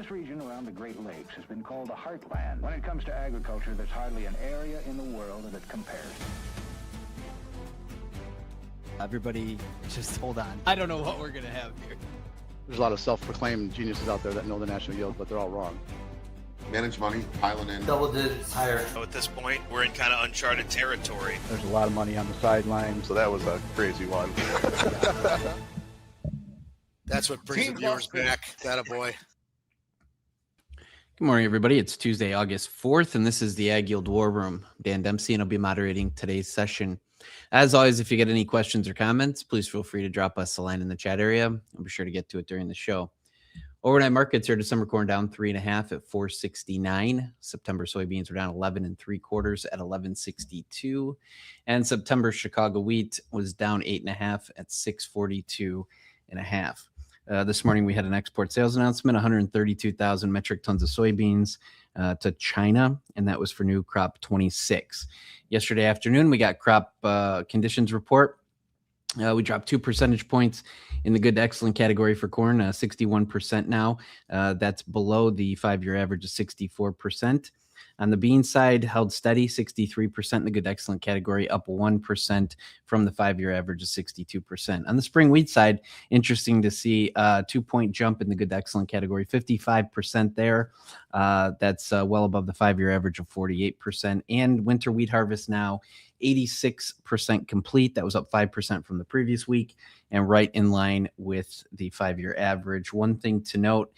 This region around the Great Lakes has been called the heartland. When it comes to agriculture, there's hardly an area in the world that compares. Everybody, just hold on. I don't know what we're going to have here. There's a lot of self-proclaimed geniuses out there that know the national yield, but they're all wrong. Manage money, piling in. Double digits higher. So at this point, we're in kind of uncharted territory. There's a lot of money on the sideline. So that was a crazy one. That's what brings the viewers back. That a boy. Good morning, everybody. It's Tuesday, August 4th, and this is the AgYield War Room. Dan Dempsey, and I'll be moderating today's session. As always, if you get any questions or comments, please feel free to drop us a line in the chat area. I'll be sure to get to it during the show. Overnight markets are December corn down 3.5 at 469. September soybeans are down 11 3/4 at 1162. And September Chicago wheat was down 8.5 at 642.5. This morning we had an export sales announcement, 132,000 metric tons of soybeans to China, and that was for new crop 26. Yesterday afternoon we got crop conditions report. We dropped 2 percentage points in the good to excellent category for corn, 61% now. That's below the 5-year average of 64%. On the bean side, held steady, 63% in the good to excellent category, up 1% from the 5-year average of 62%. On the spring wheat side, interesting to see a 2-point jump in the good to excellent category, 55% there. That's well above the 5-year average of 48%. And winter wheat harvest now 86% complete. That was up 5% from the previous week and right in line with the 5-year average. One thing to note,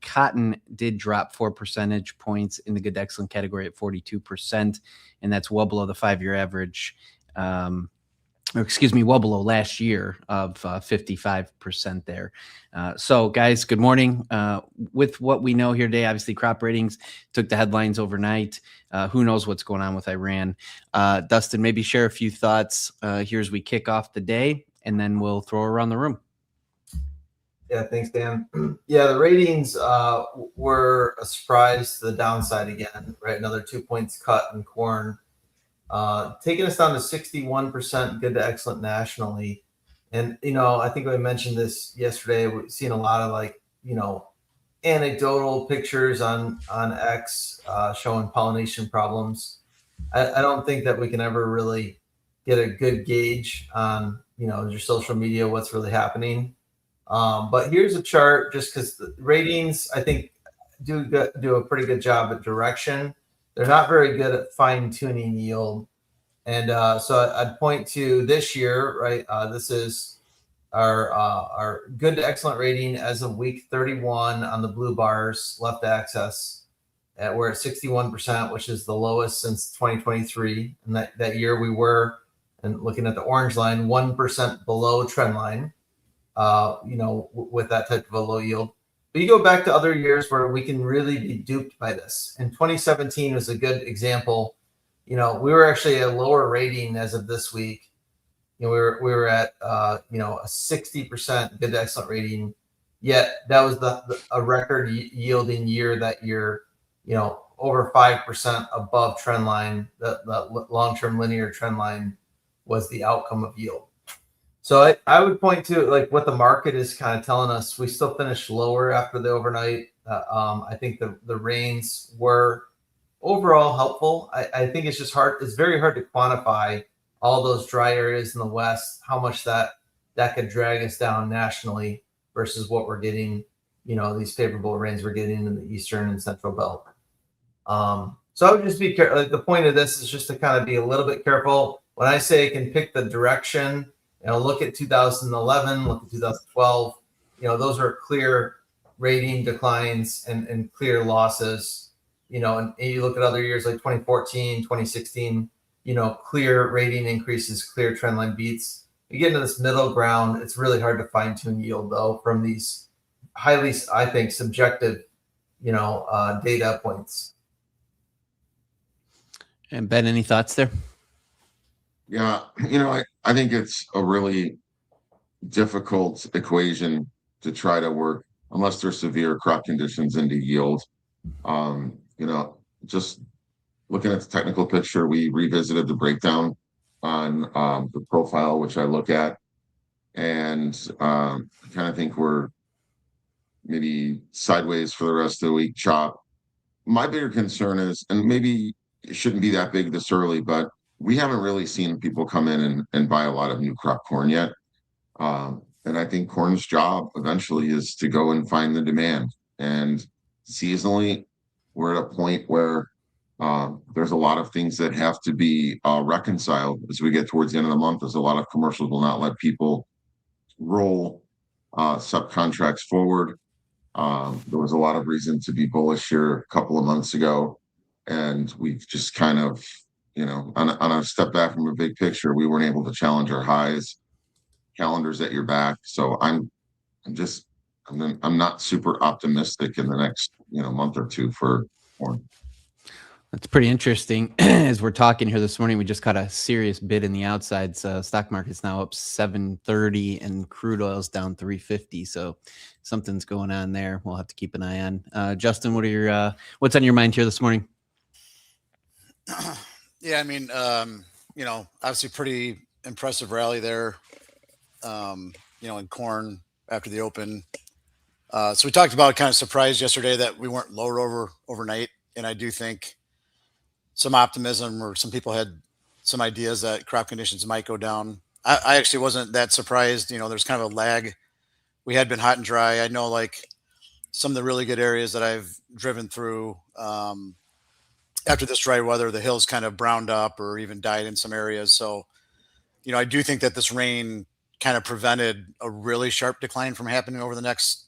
cotton did drop 4 percentage points in the good to excellent category at 42%, and that's well below the 5-year average, well below last year of 55% there. So guys, good morning. With what we know here today, obviously crop ratings took the headlines overnight. Who knows what's going on with Iran? Dustin, maybe share a few thoughts here as we kick off the day, and then we'll throw around the room. Yeah, thanks, Dan. Yeah, the ratings were a surprise to the downside again, right? Another 2 points cut in corn, taking us down to 61% good to excellent nationally. And, I think I mentioned this yesterday. We've seen a lot of anecdotal pictures on X showing pollination problems. I don't think that we can ever really get a good gauge on, your social media, what's really happening. But here's a chart, just because the ratings, I think, do a pretty good job at direction. They're not very good at fine-tuning yield. And so I'd point to this year, right? This is our good to excellent rating as of week 31 on the blue bars, left axis. We're at 61%, which is the lowest since 2023. And that year we were, and looking at the orange line, 1% below trend line. With that type of a low yield. But you go back to other years where we can really be duped by this. And 2017 was a good example. We were actually a lower rating as of this week. We were at a 60% good to excellent rating. Yet that was a record yielding year that year. Over 5% above trend line. The long-term linear trend line was the outcome of yield. So I would point to what the market is kind of telling us. We still finished lower after the overnight. I think the rains were overall helpful. I think it's just hard. It's very hard to quantify all those dry areas in the West, how much that could drag us down nationally versus what we're getting, these favorable rains we're getting in the Eastern and Central Belt. So I would just be careful. The point of this is just to kind of be a little bit careful. When I say I can pick the direction, look at 2011, look at 2012. Those are clear rating declines and clear losses. And you look at other years like 2014, 2016. Clear rating increases, clear trend line beats. You get into this middle ground, it's really hard to fine tune yield though from these highly, I think, subjective, data points. And Ben, any thoughts there? Yeah, I think it's a really difficult equation to try to work unless there's severe crop conditions into yield. Just looking at the technical picture, we revisited the breakdown on the profile, which I look at, and I kind of think we're maybe sideways for the rest of the week chop. My bigger concern is, and maybe it shouldn't be that big this early, but we haven't really seen people come in and buy a lot of new crop corn yet. And I think corn's job eventually is to go and find the demand. And seasonally, we're at a point where there's a lot of things that have to be reconciled as we get towards the end of the month. There's a lot of commercials will not let people roll subcontracts forward. There was a lot of reason to be bullish here a couple of months ago, and we've just kind of, on a step back from a big picture, we weren't able to challenge our highs. Calendars at your back, so I'm not super optimistic in the next month or two for corn. That's pretty interesting. As we're talking here this morning, we just caught a serious bid in the outside. So stock market's now up 730 and crude oil's down 350. So something's going on there. We'll have to keep an eye on. Justin, what's on your mind here this morning? Yeah, I mean, obviously pretty impressive rally there. In corn after the open. So we talked about kind of surprised yesterday that we weren't lower overnight. And I do think some optimism, or some people had some ideas that crop conditions might go down. I actually wasn't that surprised. There's kind of a lag. We had been hot and dry. I know, like, some of the really good areas that I've driven through after this dry weather, the hills kind of browned up or even died in some areas. So, I do think that this rain kind of prevented a really sharp decline from happening over the next,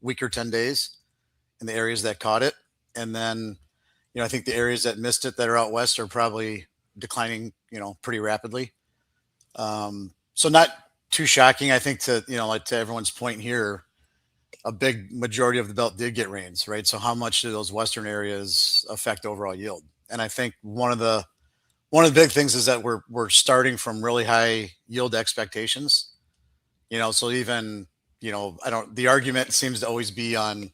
week or 10 days in the areas that caught it. And then, I think the areas that missed it that are out west are probably declining, pretty rapidly. So not too shocking. I think to everyone's point here, a big majority of the belt did get rains, right? So how much do those western areas affect overall yield? And I think one of the big things is that we're starting from really high yield expectations. So even, the argument seems to always be on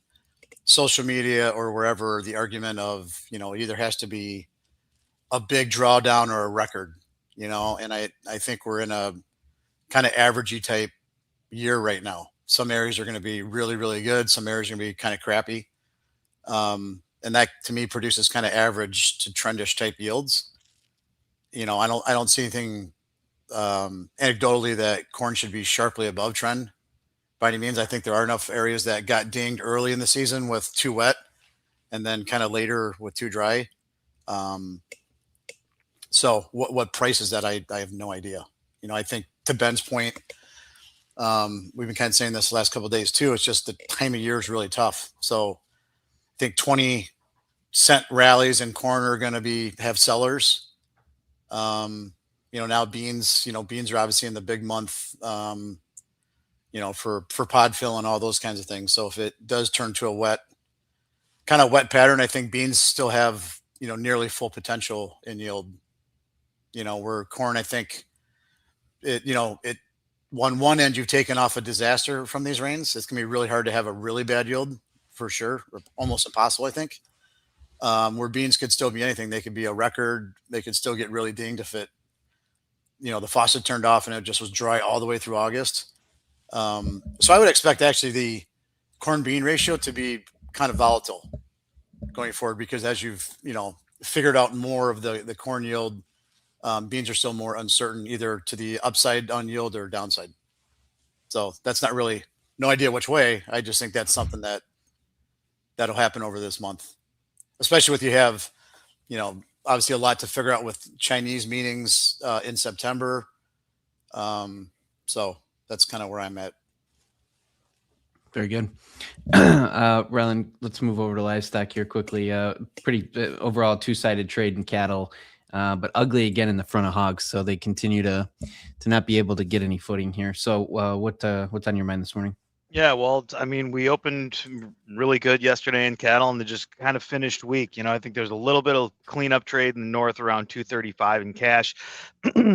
social media or wherever, the argument of, it either has to be a big drawdown or a record, and I think we're in a kind of averagey type year right now. Some areas are going to be really, really good. Some areas are going to be kind of crappy. And that to me produces kind of average to trendish type yields. I don't see anything anecdotally that corn should be sharply above trend by any means. I think there are enough areas that got dinged early in the season with too wet and then kind of later with too dry. So what price is that? I have no idea. I think to Ben's point, we've been kind of saying this the last couple of days too. It's just the time of year is really tough. So I think 20-cent rallies in corn are going to have sellers. Now beans are obviously in the big month, for pod fill and all those kinds of things. So if it does turn to a wet pattern, I think beans still have, nearly full potential in yield, where corn, I think it on one end, you've taken off a disaster from these rains. It's going to be really hard to have a really bad yield for sure, or almost impossible, I think. Where beans could still be anything. They could be a record. They could still get really dinged if it, the faucet turned off and it just was dry all the way through August. So I would expect actually the corn bean ratio to be kind of volatile going forward, because as you've, figured out more of the corn yield, beans are still more uncertain, either to the upside on yield or downside. So that's not really, no idea which way. I just think that's something that'll happen over this month, especially with, you have, obviously a lot to figure out with Chinese meetings in September. So that's kind of where I'm at. Very good. Rylan, let's move over to livestock here quickly. Pretty overall two-sided trade in cattle, but ugly again in the front of hogs. So they continue to not be able to get any footing here. So what's on your mind this morning? Yeah, well, I mean, we opened really good yesterday in cattle, and they just kind of finished weak. I think there's a little bit of cleanup trade in the north around 235 in cash.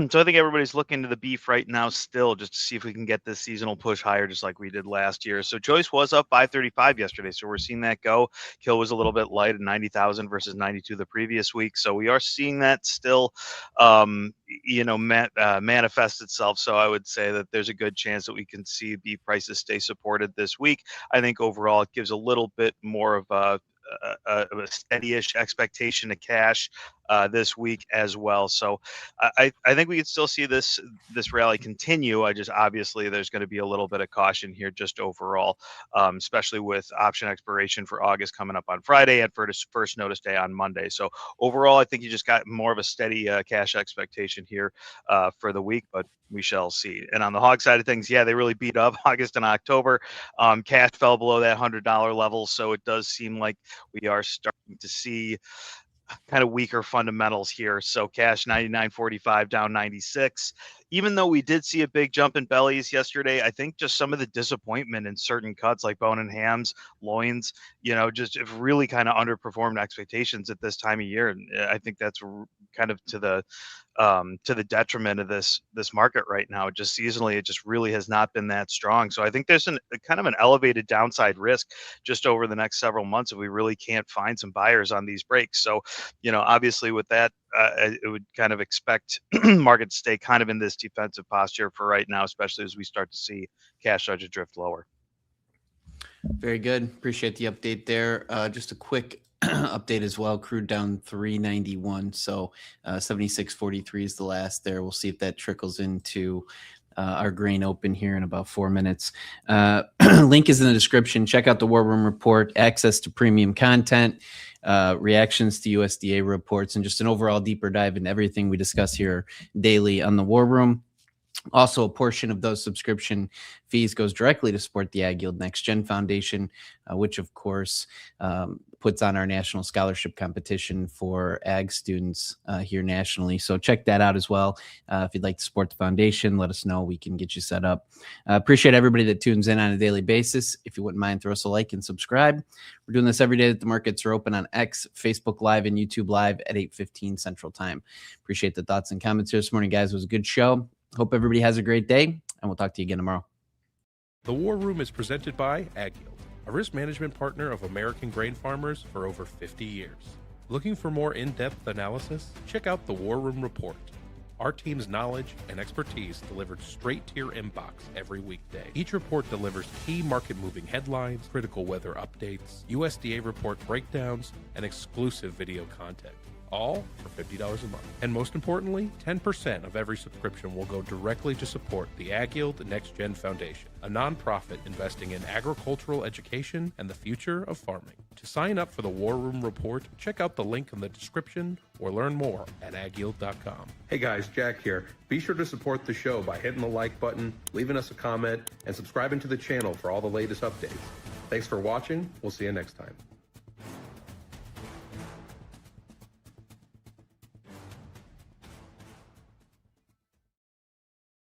So I think everybody's looking to the beef right now still just to see if we can get this seasonal push higher just like we did last year. So choice was up 535 yesterday. So we're seeing that go. Kill was a little bit light at 90,000 versus 92 the previous week. So we are seeing that still manifest itself. So I would say that there's a good chance that we can see beef prices stay supported this week. I think overall it gives a little bit more of a steady-ish expectation to cash this week as well. So I think we can still see this rally continue. I just obviously there's going to be a little bit of caution here just overall, especially with option expiration for August coming up on Friday and for this first notice day on Monday. So overall, I think you just got more of a steady cash expectation here for the week, but we shall see. And on the hog side of things, yeah, they really beat up August and October. Cash fell below that $100 level, so it does seem like we are starting to see kind of weaker fundamentals here. So cash 99.45 down 96. Even though we did see a big jump in bellies yesterday, I think just some of the disappointment in certain cuts like bone and hams, loins, just have really kind of underperformed expectations at this time of year. And I think that's kind of to the detriment of this market right now. Just seasonally, it just really has not been that strong. So I think there's a kind of an elevated downside risk just over the next several months if we really can't find some buyers on these breaks. So, obviously with that, it would kind of expect market to stay kind of in this defensive posture for right now, especially as we start to see cash start to drift lower. Very good. Appreciate the update there. Just a quick update as well. Crude down 391. So 76.43 is the last there. We'll see if that trickles into our grain open here in about 4 minutes. Link is in the description. Check out the War Room report, access to premium content, reactions to USDA reports, and just an overall deeper dive into everything we discuss here daily on the War Room. Also, a portion of those subscription fees goes directly to support the AgYield NextGen Foundation, which, of course, puts on our national scholarship competition for ag students here nationally. So check that out as well. If you'd like to support the foundation, let us know. We can get you set up. Appreciate everybody that tunes in on a daily basis. If you wouldn't mind, throw us a like and subscribe. We're doing this every day that the markets are open on X, Facebook Live, and YouTube Live at 8:15 Central Time. Appreciate the thoughts and comments here this morning, guys. It was a good show. Hope everybody has a great day, and we'll talk to you again tomorrow. The War Room is presented by AgYield, a risk management partner of American grain farmers for over 50 years. Looking for more in-depth analysis? Check out the War Room report. Our team's knowledge and expertise delivered straight to your inbox every weekday. Each report delivers key market-moving headlines, critical weather updates, USDA report breakdowns, and exclusive video content. All for $50 a month. And most importantly, 10% of every subscription will go directly to support the AgYield NextGen Foundation, a nonprofit investing in agricultural education and the future of farming. To sign up for the War Room report, check out the link in the description or learn more at agyield.com. Hey guys, Jack here. Be sure to support the show by hitting the like button, leaving us a comment, and subscribing to the channel for all the latest updates. Thanks for watching. We'll see you next time.